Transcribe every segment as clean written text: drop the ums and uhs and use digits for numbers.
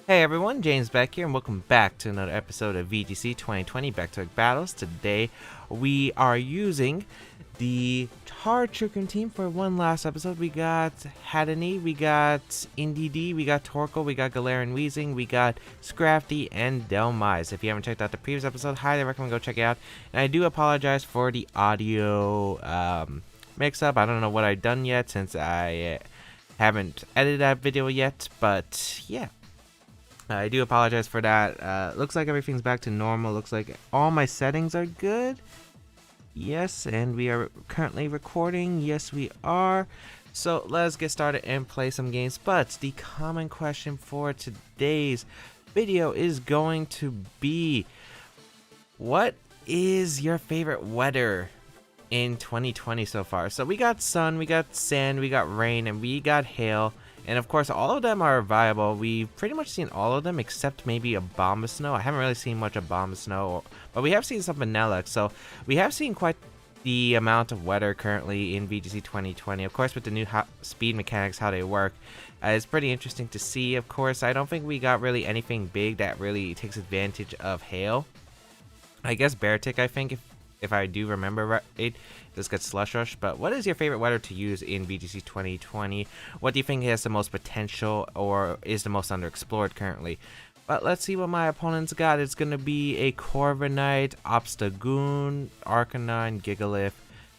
Hey everyone, James Baek here, and welcome back to another episode of VGC 2020 Baek Battles. Today, we are using the Tar Trick team for one last episode. We got Haddany, we got IndyD, we got Torkoal, we got Galarian Weezing, we got Scrafty, and Delmise. If you haven't checked out the previous episode, highly recommend go check it out. And I do apologize for the audio mix-up. I don't know what I've done yet since I haven't edited that video yet, but yeah. I do apologize for that. Looks like everything's back to normal. Looks like all my settings are good. Yes, and we are currently recording. Yes, we are. So let's get started and play some games. But the common question for today's video is going to be, what is your favorite weather in 2020 so far? So we got sun, we got sand, we got rain, and we got hail. And of course, all of them are viable. We've pretty much seen all of them except maybe a Abomasnow. I haven't really seen much Abomasnow, but we have seen some Vanilluxe. So we have seen quite the amount of weather currently in VGC 2020. Of course, with the new speed mechanics, how they work, it's pretty interesting to see. Of course, I don't think we got really anything big that really takes advantage of hail. I guess Beartic, I think, if I do remember right, this gets Slush Rush. But what is your favorite weather to use in VGC 2020? What do you think has the most potential or is the most underexplored currently? But let's see what my opponent's got. It's going to be a Corviknight, Obstagoon, Arcanine, Gigalith,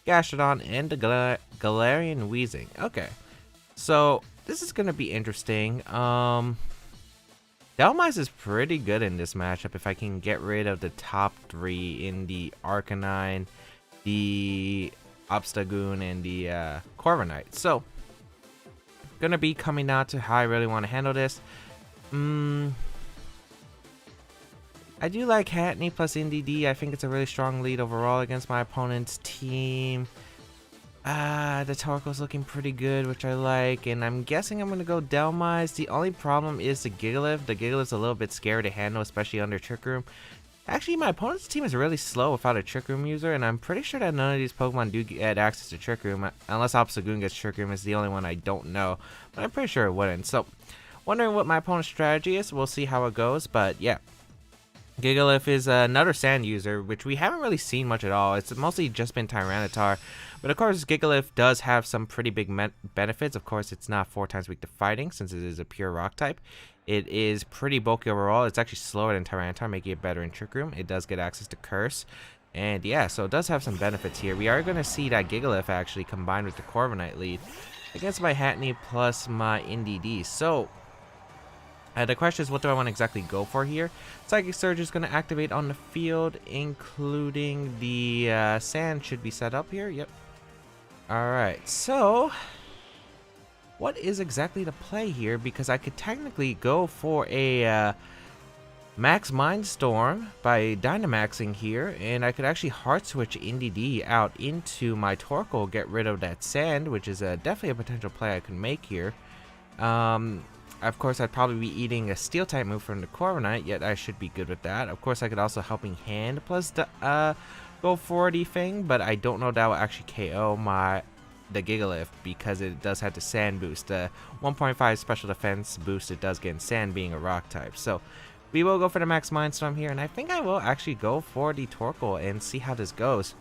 Gastrodon, and the Galarian Weezing. Okay, so this is going to be interesting. Delmise is pretty good in this matchup if I can get rid of the top three in the Arcanine, the Obstagoon, and the Corviknight. So, gonna be coming out to how I really want to handle this. I do like Haddany plus IndyD. I think it's a really strong lead overall against my opponent's team. The Torkoal's looking pretty good, which I like, and I'm guessing I'm going to go Delmise. The only problem is the Gigalith. The Gigalith's a little bit scary to handle, especially under Trick Room. Actually, my opponent's team is really slow without a Trick Room user, and I'm pretty sure that none of these Pokemon do get access to Trick Room, unless Obstagoon gets Trick Room. Is the only one I don't know, but I'm pretty sure it wouldn't. So, wondering what my opponent's strategy is. We'll see how it goes, but yeah. Gigalith is another sand user, which we haven't really seen much at all. It's mostly just been Tyranitar. But of course, Gigalith does have some pretty big benefits. Of course, it's not 4 times weak to fighting since it is a pure rock type. It is pretty bulky overall. It's actually slower than Tyranitar, making it better in Trick Room. It does get access to Curse. And yeah, so it does have some benefits here. We are going to see that Gigalith actually combined with the Corviknight lead against my Haddany plus my IndyD. So the question is, what do I want to exactly go for here? Psychic Surge is going to activate on the field, including the sand should be set up here. Yep. Alright, so what is exactly the play here? Because I could technically go for a Max Mindstorm by Dynamaxing here, and I could actually Heart Switch IndyD out into my Torkoal, get rid of that sand, which is definitely a potential play I could make here. Of course, I'd probably be eating a Steel-type move from the Corviknight, yet I should be good with that. Of course, I could also Helping Hand plus the go for the thing, but I don't know that will actually KO the Gigalith because it does have the Sand boost. The 1.5 special defense boost it does get in Sand being a rock type. So we will go for the Max Mindstorm here, and I think I will actually go for the Torkoal and see how this goes.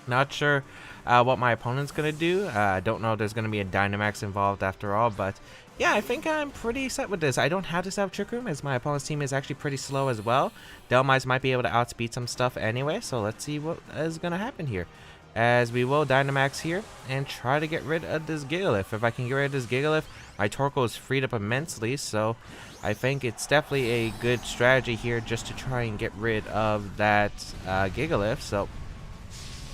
Not sure what my opponent's going to do. I don't know if there's going to be a Dynamax involved after all, but yeah, I think I'm pretty set with this. I don't have to set up Trick Room as my opponent's team is actually pretty slow as well. Delmise might be able to outspeed some stuff anyway, so let's see what is going to happen here. As we will Dynamax here and try to get rid of this Gigalith. If I can get rid of this Gigalith, my Torkoal is freed up immensely, so I think it's definitely a good strategy here just to try and get rid of that Gigalith. So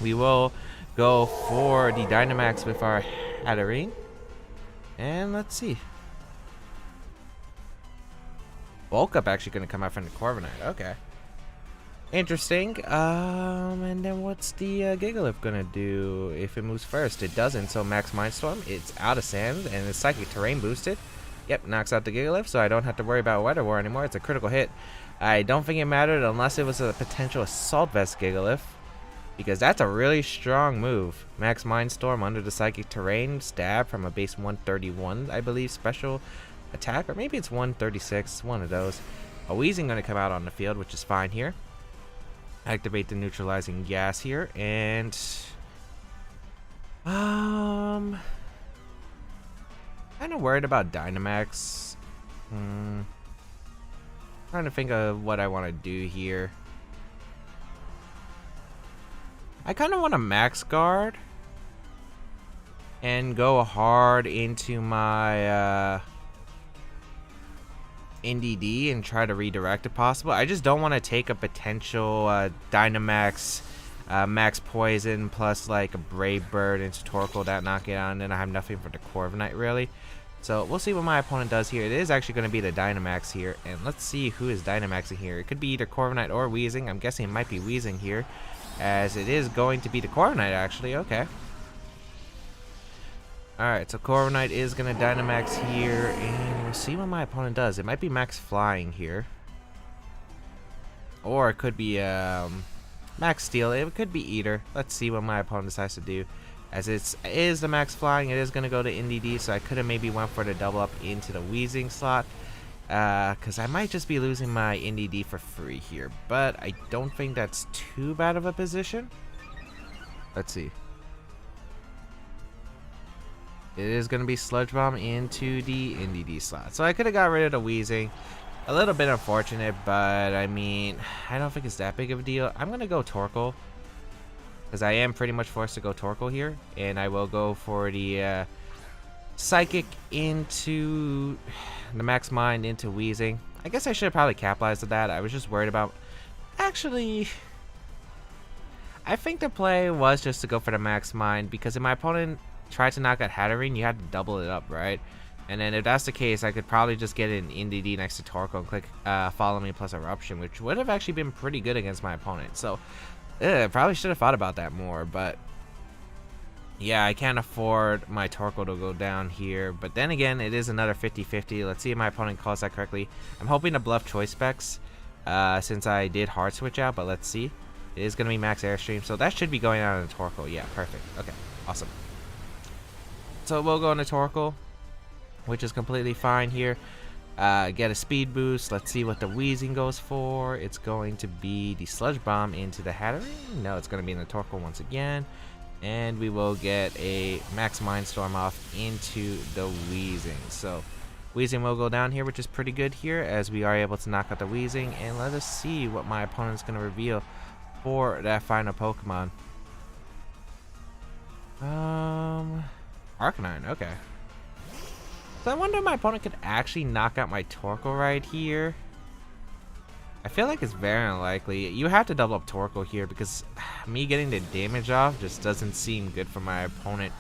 we will go for the Dynamax with our Hatterene. And let's see. Bulk Up actually going to come out from the Corviknight. Okay. Interesting. And then what's the Gigalith going to do if it moves first? It doesn't, so Max Mindstorm. It's out of Sand, and it's Psychic Terrain boosted. Yep, knocks out the Gigalith, so I don't have to worry about Weather War anymore. It's a critical hit. I don't think it mattered unless it was a potential Assault Vest Gigalith, because that's a really strong move. Max Mindstorm under the Psychic Terrain, stab from a base 131, I believe, special attack, or maybe it's 136, one of those. A Weezing going to come out on the field, which is fine here. Activate the neutralizing gas here, and kind of worried about Dynamax. Trying to think of what I want to do here. I kind of want to max guard and go hard into my NDD and try to redirect if possible. I just don't want to take a potential Dynamax max poison plus like a Brave Bird into Torkoal that knock it out, and then I have nothing for the Corviknight really. So we'll see what my opponent does here. It is actually going to be the Dynamax here, and let's see who is Dynamaxing here. It could be either Corviknight or Weezing. I'm guessing it might be Weezing here, as it is going to be the Corviknight actually. Okay. Alright, so Corviknight is going to Dynamax here, and we'll see what my opponent does. It might be Max Flying here. Or it could be Max Steel. It could be either. Let's see what my opponent decides to do. As it is the Max Flying, it is going to go to NDD, so I could have maybe went for the double up into the Weezing slot. Because I might just be losing my NDD for free here. But I don't think that's too bad of a position. Let's see. It is going to be Sludge Bomb into the NDD slot. So I could have got rid of the Weezing. A little bit unfortunate, but I mean, I don't think it's that big of a deal. I'm going to go Torkoal, because I am pretty much forced to go Torkoal here. And I will go for the Psychic into the Max Mind into Weezing. I guess I should have probably capitalized on that. I was just worried about... Actually, I think the play was just to go for the Max Mind, because if my opponent tried to knock out Hatterene, you had to double it up, right? And then if that's the case, I could probably just get an NDD next to Torkoal and click Follow Me plus Eruption, which would have actually been pretty good against my opponent. So, probably should have thought about that more, but yeah, I can't afford my Torkoal to go down here. But then again, it is another 50-50. Let's see if my opponent calls that correctly. I'm hoping to bluff Choice Specs since I did hard switch out, but let's see. It is going to be Max Airstream, so that should be going out on Torkoal. Yeah, perfect. Okay, awesome. So we'll go into Torkoal, which is completely fine here. Get a speed boost. Let's see what the Weezing goes for. It's going to be the Sludge Bomb into the Hatterene. No, it's going to be in the Torkoal once again. And we will get a Max Mindstorm off into the Weezing. So Weezing will go down here, which is pretty good here, as we are able to knock out the Weezing. And let us see what my opponent's going to reveal for that final Pokemon. Arcanine, okay. So I wonder if my opponent could actually knock out my Torkoal right here. I feel like it's very unlikely. You have to double up Torkoal here, because me getting the damage off just doesn't seem good for my opponent.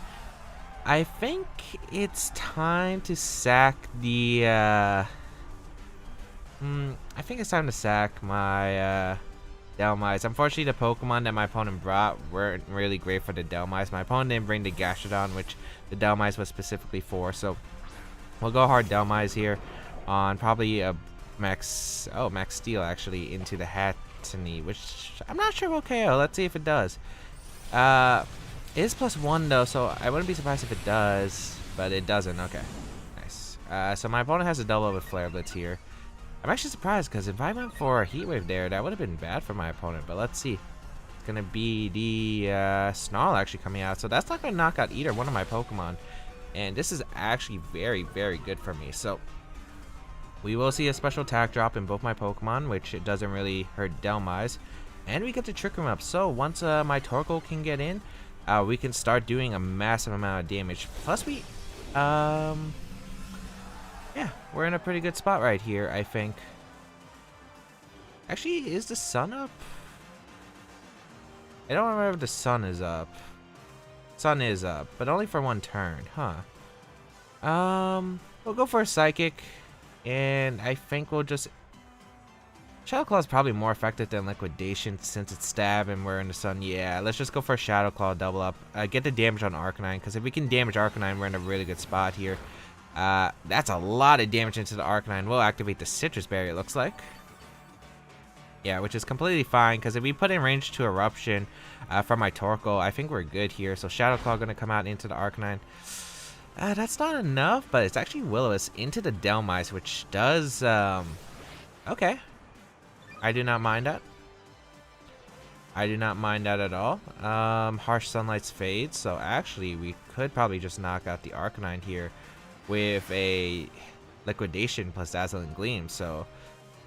I think it's time to sack the I think it's time to sack my Dhelmise. Unfortunately, the Pokemon that my opponent brought weren't really great for the Dhelmise. My opponent didn't bring the Gastrodon, which the Dhelmise was specifically for. So we'll go hard Dhelmise here on probably a Max Steel actually into the Hattene, which I'm not sure will KO. Let's see if it does. It is +1 though, so I wouldn't be surprised if it does, but it doesn't. Okay, nice. So my opponent has a double with Flare Blitz here. I'm actually surprised, because if I went for a Heat Wave there, that would have been bad for my opponent. But let's see. It's going to be the Snarl actually coming out. So that's not going to knock out either one of my Pokemon. And this is actually very, very good for me. So we will see a special attack drop in both my Pokemon, which it doesn't really hurt Dhelmise. And we get to Trick Room up. So once my Torkoal can get in, we can start doing a massive amount of damage. Plus we... yeah, we're in a pretty good spot right here, I think. Actually, is the sun up? I don't remember if the sun is up. Sun is up, but only for one turn, huh? We'll go for a Psychic, and I think we'll just... Shadow Claw is probably more effective than Liquidation since it's stab and we're in the sun. Yeah, let's just go for a Shadow Claw double up. Get the damage on Arcanine, because if we can damage Arcanine, we're in a really good spot here. That's a lot of damage into the Arcanine. We'll activate the Citrus Berry, it looks like. Yeah, which is completely fine, because if we put in range to Eruption from my Torkoal, I think we're good here. So Shadow Claw going to come out into the Arcanine. That's not enough, but it's actually Will-O-Wisp into the Delmise, which does, okay. I do not mind that. I do not mind that at all. Harsh Sunlight's Fade, so actually we could probably just knock out the Arcanine here with a Liquidation plus Dazzling Gleam, so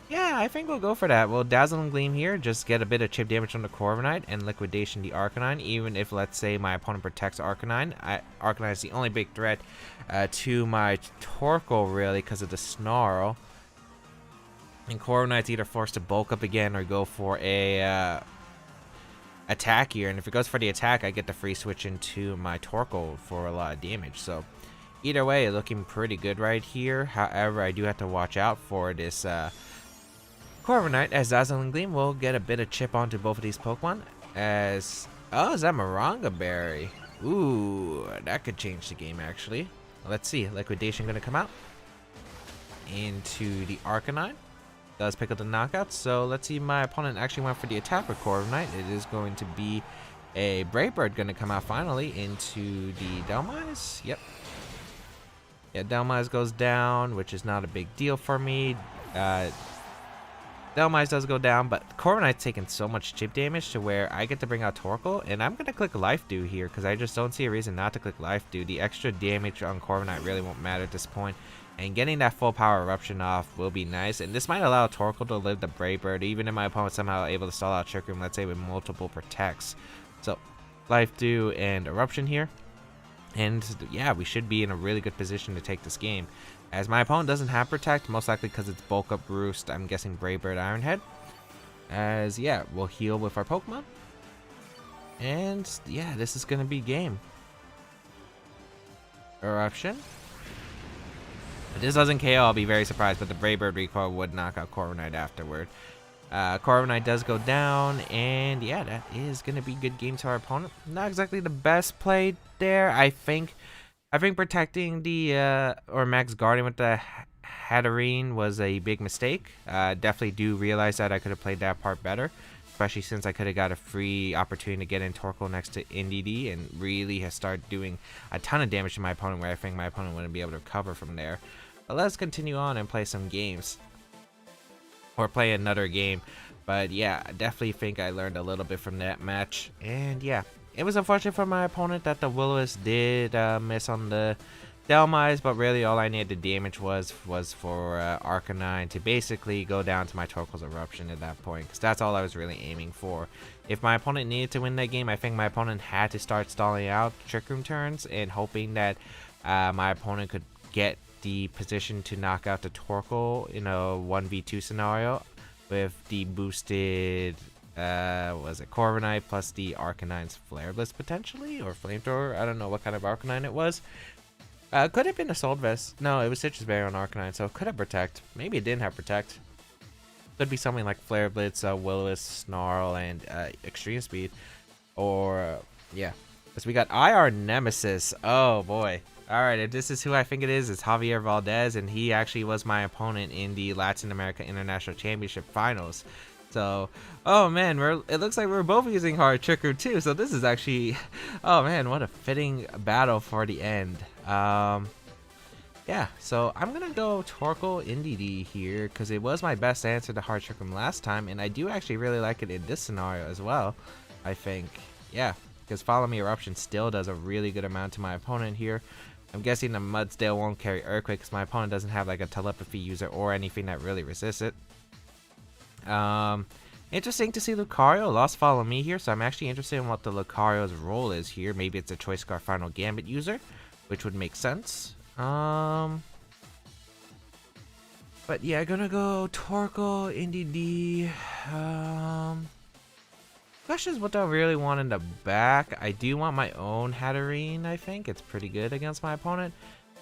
yeah, I think we'll go for that. We'll Dazzling Gleam here, just get a bit of chip damage from the Corviknight and Liquidation the Arcanine, even if, let's say, my opponent protects Arcanine. Arcanine is the only big threat to my Torkoal, really, because of the Snarl. And Corviknight's either forced to bulk up again or go for a attack here. And if it goes for the attack, I get the free switch into my Torkoal for a lot of damage. So either way, looking pretty good right here. However, I do have to watch out for this Corviknight, as Dazzling Gleam will get a bit of chip onto both of these Pokemon. As, oh, is that Moringa Berry? Ooh, that could change the game actually. Let's see, Liquidation gonna come out into the Arcanine. Does pick up the knockout, so let's see, my opponent actually went for the attack with Corviknight. It is going to be a Brave Bird gonna come out finally into the Delmise. Yep. Yeah, Delmise goes down, which is not a big deal for me. Delmise does go down, but Corviknight's taking so much chip damage to where I get to bring out Torkoal, and I'm going to click Life Dew here because I just don't see a reason not to click Life Dew. The extra damage on Corviknight really won't matter at this point, and getting that full power eruption off will be nice, and this might allow Torkoal to live the Brave Bird, even if my opponent's somehow able to stall out Trick Room, let's say with multiple protects. So, Life Dew and Eruption here. And yeah, we should be in a really good position to take this game. As my opponent doesn't have Protect, most likely because it's Bulk Up Roost, I'm guessing Brave Bird Ironhead. As yeah, we'll heal with our Pokemon. And yeah, this is going to be game. Eruption. If this doesn't KO, I'll be very surprised, but the Brave Bird recoil would knock out Corviknight afterward. Corviknight does go down, and yeah, that is going to be good game to our opponent. Not exactly the best play there. I think protecting the or Max Guardian with the Hatterene was a big mistake. Definitely do realize that I could have played that part better, especially since I could have got a free opportunity to get in Torkoal next to NDD and really has started doing a ton of damage to my opponent, where I think my opponent wouldn't be able to recover from there. But let's continue on and play some games. Or play another game. But yeah, I definitely think I learned a little bit from that match. And yeah, it was unfortunate for my opponent that the Will-O-Wisp did miss on the Delmise, but really all I needed the damage was for Arcanine to basically go down to my Torkoal's Eruption at that point, because that's all I was really aiming for. If my opponent needed to win that game, I think my opponent had to start stalling out Trick Room turns and hoping that my opponent could get the position to knock out the Torkoal in a 1v2 scenario with the boosted was it Corviknight plus the Arcanine's Flare Blitz potentially, or Flamethrower. I don't know what kind of Arcanine it was. Could have been Assault Vest. No, it was Citrus Berry on Arcanine, so it could have Protect. Maybe it didn't have Protect. Could be something like Flare Blitz, Will-O-Wisp, Snarl, and Extreme Speed. Or yeah, because we got IR Nemesis. Oh boy. Alright, if this is who I think it is, it's Javier Valdez, and he actually was my opponent in the Latin America International Championship Finals. So, oh man, it looks like we're both using Hard Trick Room too, so this is actually, oh man, what a fitting battle for the end. Yeah, so I'm going to go Torkoal NDD here, because it was my best answer to Hard Trick Room last time, and I do actually really like it in this scenario as well, I think. Yeah, because Follow Me Eruption still does a really good amount to my opponent here. I'm guessing the Mudsdale won't carry Earthquake because my opponent doesn't have like a telepathy user or anything that really resists it. Interesting to see Lucario lost Follow Me here, so I'm actually interested in what the Lucario's role is here. Maybe it's a Choice Scarf Final Gambit user, which would make sense. But yeah, gonna go Torkoal, NDD. Question is what do I really want in the back. I do want my own Hatterene, I think. It's pretty good against my opponent.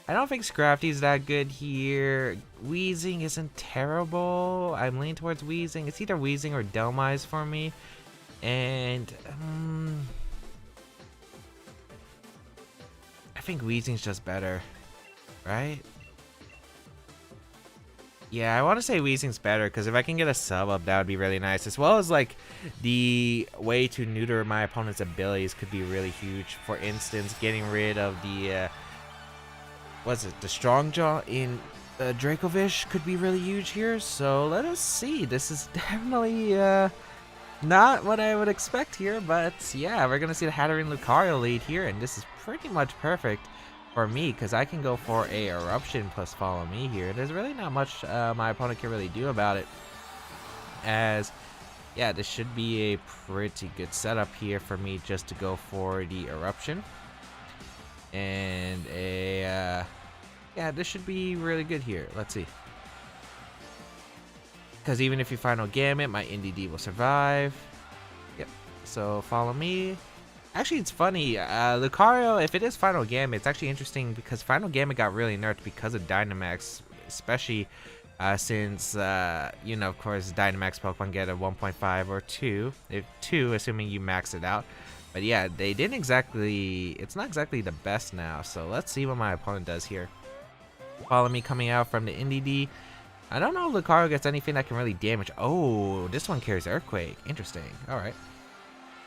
I don't think Scrafty's that good here. Weezing isn't terrible. I'm leaning towards Weezing. It's either Weezing or Delmise for me. And I think Weezing's just better, right? Yeah, I want to say Weezing's better, because if I can get a sub up, that would be really nice. As well as, like, the way to neuter my opponent's abilities could be really huge. For instance, getting rid of the was it the Strong Jaw in Dracovish could be really huge here. So let us see. This is definitely not what I would expect here, but yeah, we're gonna see the Hatterene Lucario lead here, and this is pretty much perfect for me because I can go for a Eruption plus Follow Me here. There's really not much my opponent can really do about it, as yeah, this should be a pretty good setup here for me just to go for the Eruption. And a yeah, this should be really good here. Let's see. Because even if you Final Gamut, my NDD will survive. Yep. So follow me. Actually, it's funny. Lucario, if it is Final Gamut, it's actually interesting because Final Gamut got really nerfed because of Dynamax, especially since, you know, of course, Dynamax Pokemon get a 1.5 or 2. If 2, assuming you max it out. But yeah, they didn't exactly... It's not exactly the best now. So let's see what my opponent does here. Follow me coming out from the NDD. I don't know if Lucario gets anything that can really damage. Oh, this one carries Earthquake. Interesting. Alright.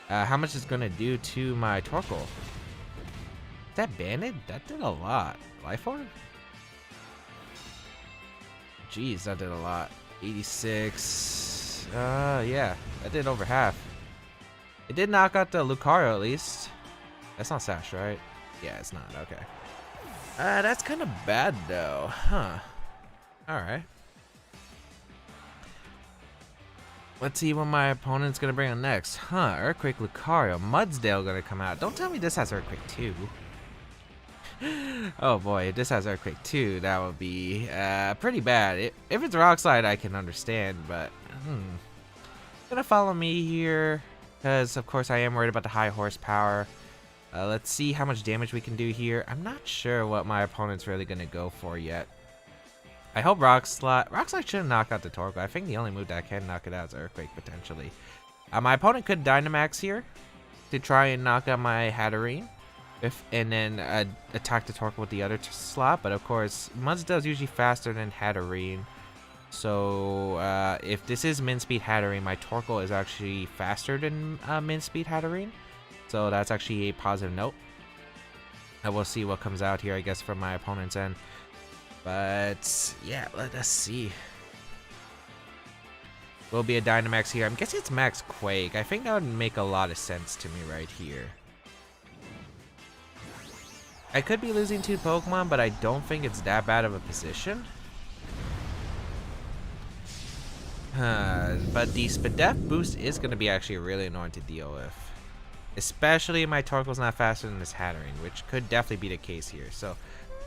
How much is it going to do to my Torkoal? Is that banded? That did a lot. Life Orb? Jeez, that did a lot. 86. Yeah. That did over half. It did knock out the Lucario at least. That's not Sash, right? Yeah, it's not. Okay. That's kind of bad though. Huh. Alright. Let's see what my opponent's gonna bring on next. Huh, Earthquake Lucario. Mudsdale gonna come out. Don't tell me this has Earthquake 2. Oh boy, if this has Earthquake 2, that would be pretty bad. If it's Rock Slide, I can understand, but gonna follow me here, because of course I am worried about the high horsepower. Let's see how much damage we can do here. I'm not sure what my opponent's really gonna go for yet. I hope Rock Slide shouldn't knock out the Torkoal. I think the only move that can knock it out is Earthquake, potentially. My opponent could Dynamax here to try and knock out my Hatterene, and then attack the Torkoal with the other slot. But of course, Mudsdale is usually faster than Hatterene. So if this is Min Speed Hatterene, my Torkoal is actually faster than Min Speed Hatterene. So that's actually a positive note. I will see what comes out here, I guess, from my opponent's end. But yeah, let us see. Will be a Dynamax here. I'm guessing it's Max Quake. I think that would make a lot of sense to me right here. I could be losing 2 Pokemon, but I don't think it's that bad of a position. But the Spadef boost is going to be actually really annoying to deal with. Especially if my Torkoal's not faster than this Hatterene, which could definitely be the case here. So,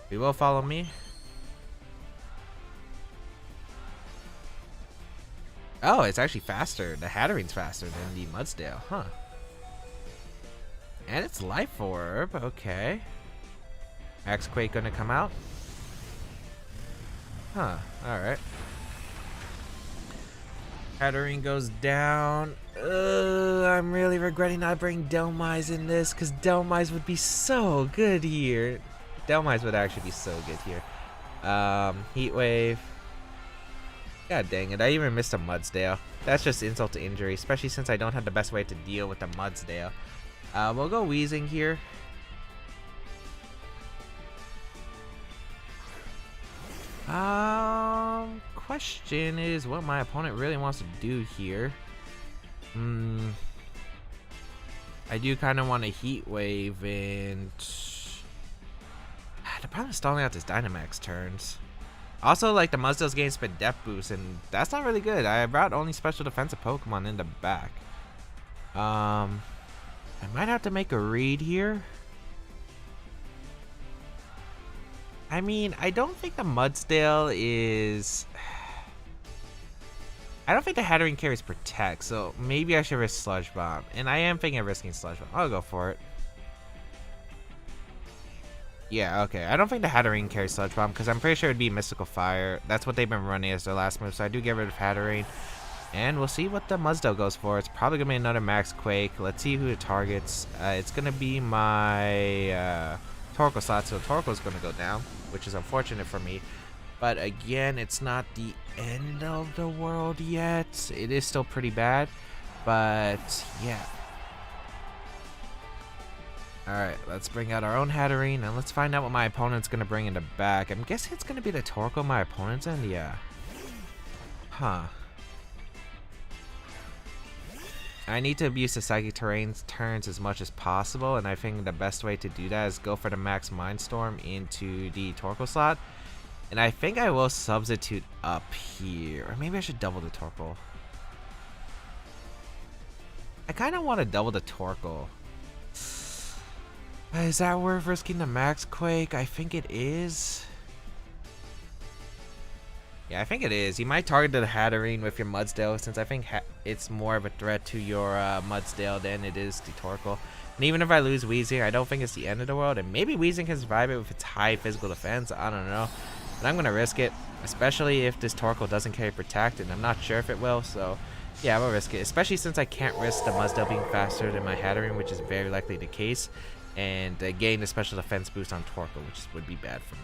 we will follow me. Oh, it's actually faster. The Hatterene's faster than the Mudsdale, huh? And it's Life Orb, okay. Max Quake gonna come out? Huh, alright. Hatterene goes down. I'm really regretting not bringing Dhelmise in this, because Dhelmise would be so good here. Dhelmise would actually be so good here. Heat Wave. God dang it, I even missed a Mudsdale. That's just insult to injury, especially since I don't have the best way to deal with the Mudsdale. We'll go Weezing here. Question is what my opponent really wants to do here. I do kind of want a Heat Wave, and the problem is stalling out this Dynamax turns. Also, like, the Mudsdale's getting Spadef boost, and that's not really good. I brought only special defensive Pokemon in the back. I might have to make a read here. I mean, I don't think the Mudsdale is... I don't think the Hatterene carries Protect, so maybe I should risk Sludge Bomb. And I am thinking of risking Sludge Bomb. I'll go for it. Yeah, okay. I don't think the Hatterene carries Sludge Bomb, because I'm pretty sure it'd be Mystical Fire. That's what they've been running as their last move, so I do get rid of Hatterene. And we'll see what the Mudsdale goes for. It's probably going to be another Max Quake. Let's see who it targets. It's going to be my Torkoal slot, so Torkoal's going to go down, which is unfortunate for me. But again, it's not the end of the world yet. It is still pretty bad, but yeah. Alright, let's bring out our own Hatterene, and let's find out what my opponent's going to bring in the back. I'm guessing it's going to be the Torkoal my opponent's in? Yeah. Huh. I need to abuse the Psychic Terrain's turns as much as possible, and I think the best way to do that is go for the Max Mindstorm into the Torkoal slot. And I think I will substitute up here. Or maybe I should double the Torkoal. I kind of want to double the Torkoal. Is that worth risking the Max Quake? I think it is. Yeah, I think it is. You might target the Hatterene with your Mudsdale, since I think it's more of a threat to your Mudsdale than it is to Torkoal. And even if I lose Weezing, I don't think it's the end of the world. And maybe Weezing can survive it with its high physical defense. I don't know. But I'm going to risk it, especially if this Torkoal doesn't carry Protect, and I'm not sure if it will. So, yeah, I will risk it, especially since I can't risk the Mudsdale being faster than my Hatterene, which is very likely the case. And gain the special defense boost on Torkoal, which would be bad for me.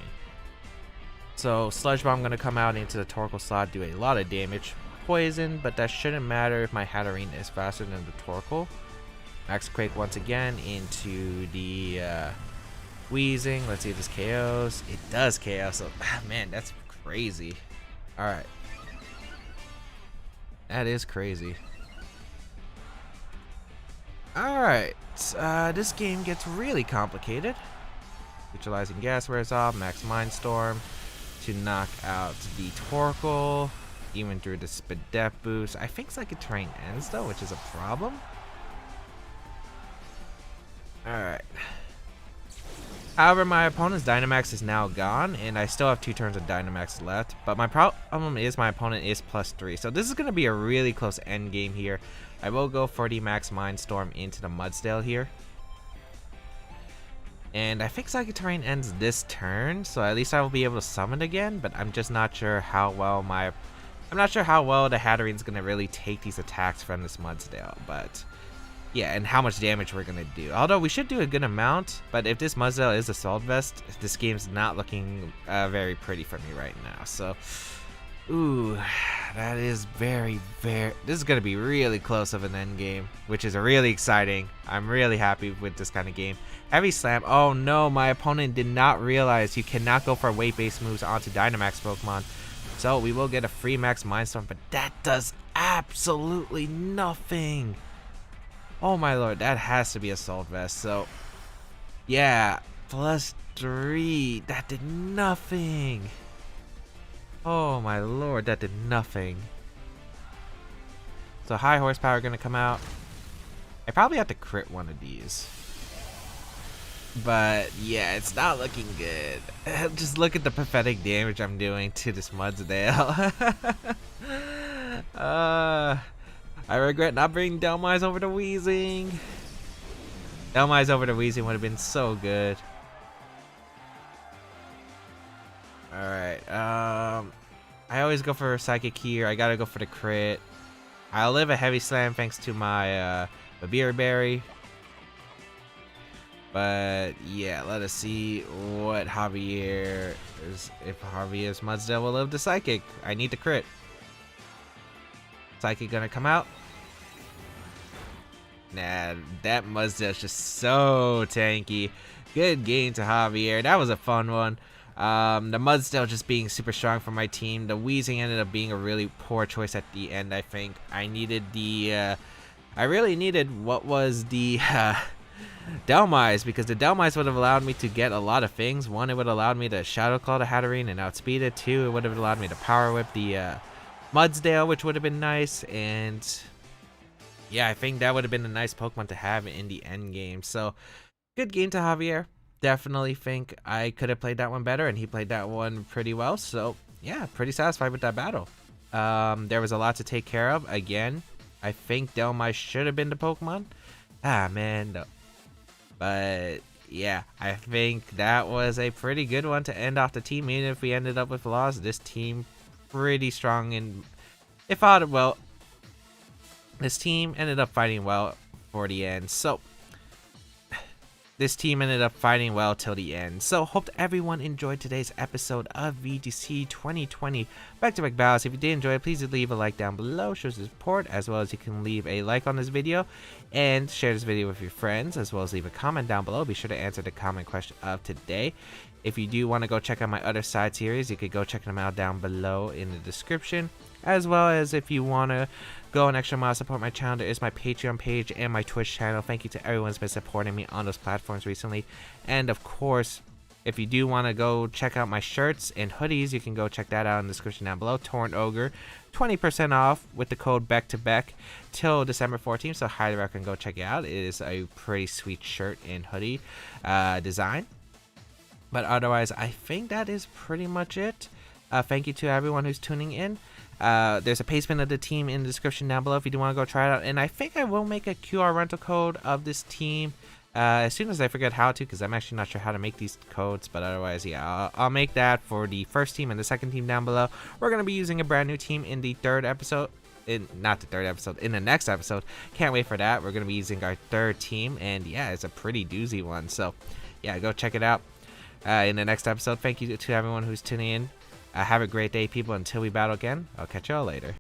So Sludge Bomb going to come out into the Torkoal slot, do a lot of damage. Poison, but that shouldn't matter if my Hatterene is faster than the Torkoal. Max Quake once again into the Weezing. Let's see if this KOs. It does KO, so man, that's crazy. Alright. That is crazy. Alright, this game gets really complicated. Neutralizing Gas wears off, Max Mindstorm to knock out the Torkoal, even through the Spadef boost. I think Psychic Terrain ends though, which is a problem. Alright. However, my opponent's Dynamax is now gone, and I still have 2 turns of Dynamax left. But my problem is my opponent is +3, so this is going to be a really close end game here. I will go for the Max Mindstorm into the Mudsdale here. And I think Psychic Terrain ends this turn, so at least I will be able to summon again, but I'm just not sure how well the Hatterene's going to really take these attacks from this Mudsdale, but yeah, and how much damage we're going to do. Although we should do a good amount, but if this Mudsdale is Assault Vest, this game's not looking very pretty for me right now, so ooh, that is this is going to be really close of an end game, which is really exciting. I'm really happy with this kind of game. Heavy Slam. Oh no, my opponent did not realize you cannot go for weight-based moves onto Dynamax Pokemon. So we will get a free Max Mindstorm, but that does absolutely nothing. Oh my lord, that has to be Assault Vest. So yeah, +3. That did nothing. Oh my lord, that did nothing. So high horsepower gonna come out. I probably have to crit one of these. But yeah, it's not looking good. Just look at the pathetic damage I'm doing to this Mudsdale. I regret not bringing Delmise over to Weezing. Delmise over to Weezing would have been so good. Alright, I always go for Psychic here. I gotta go for the crit. I'll live a Heavy Slam thanks to my Babir Berry. But yeah, let us see what Javier is. If Javier's Mudsdale will live the Psychic. I need the crit. Psychic gonna come out. Nah, that Mudsdale's just so tanky. Good game to Javier. That was a fun one. The Mudsdale just being super strong for my team. The Weezing ended up being a really poor choice at the end, I think. I needed the, I really needed what was the, Delmise, because the Delmise would have allowed me to get a lot of things. One, it would have allowed me to Shadow Claw the Hatterene and outspeed it. Two, it would have allowed me to Power Whip the, Mudsdale, which would have been nice. And yeah, I think that would have been a nice Pokemon to have in the end game. So, good game to Javier. Definitely think I could have played that one better, and he played that one pretty well. So yeah, pretty satisfied with that battle. There was a lot to take care of. Again, I think Delmise should have been the Pokemon. Ah man, no. But yeah, I think that was a pretty good one to end off the team. Even if we ended up with loss, this team pretty strong, and it fought well. This team ended up fighting well for the end. So this team ended up fighting well till the end. So hope everyone enjoyed today's episode of VGC 2020 Back-to-Back Battles. If you did enjoy it, please leave a like down below, show support, as well as you can leave a like on this video and share this video with your friends, as well as leave a comment down below. Be sure to answer the comment question of today. If you do want to go check out my other side series, you could go check them out down below in the description. As well as if you want to go an extra mile support my channel, there is my Patreon page and my Twitch channel. Thank you to everyone who's been supporting me on those platforms recently. And of course, if you do want to go check out my shirts and hoodies, you can go check that out in the description down below. Torrent Ogre, 20% off with the code BACK2BACK till December 14th. So highly recommend go check it out. It is a pretty sweet shirt and hoodie design. But otherwise, I think that is pretty much it. Thank you to everyone who's tuning in. There's a placement of the team in the description down below if you do want to go try it out. And I think I will make a QR rental code of this team as soon as I forget how to, because I'm actually not sure how to make these codes. But otherwise, yeah, I'll make that for the first team and the second team down below. We're going to be using a brand new team in the third episode. In the next episode. Can't wait for that. We're going to be using our third team. And yeah, it's a pretty doozy one. So yeah, go check it out in the next episode. Thank you to everyone who's tuning in. Have a great day, people. Until we battle again, I'll catch y'all later.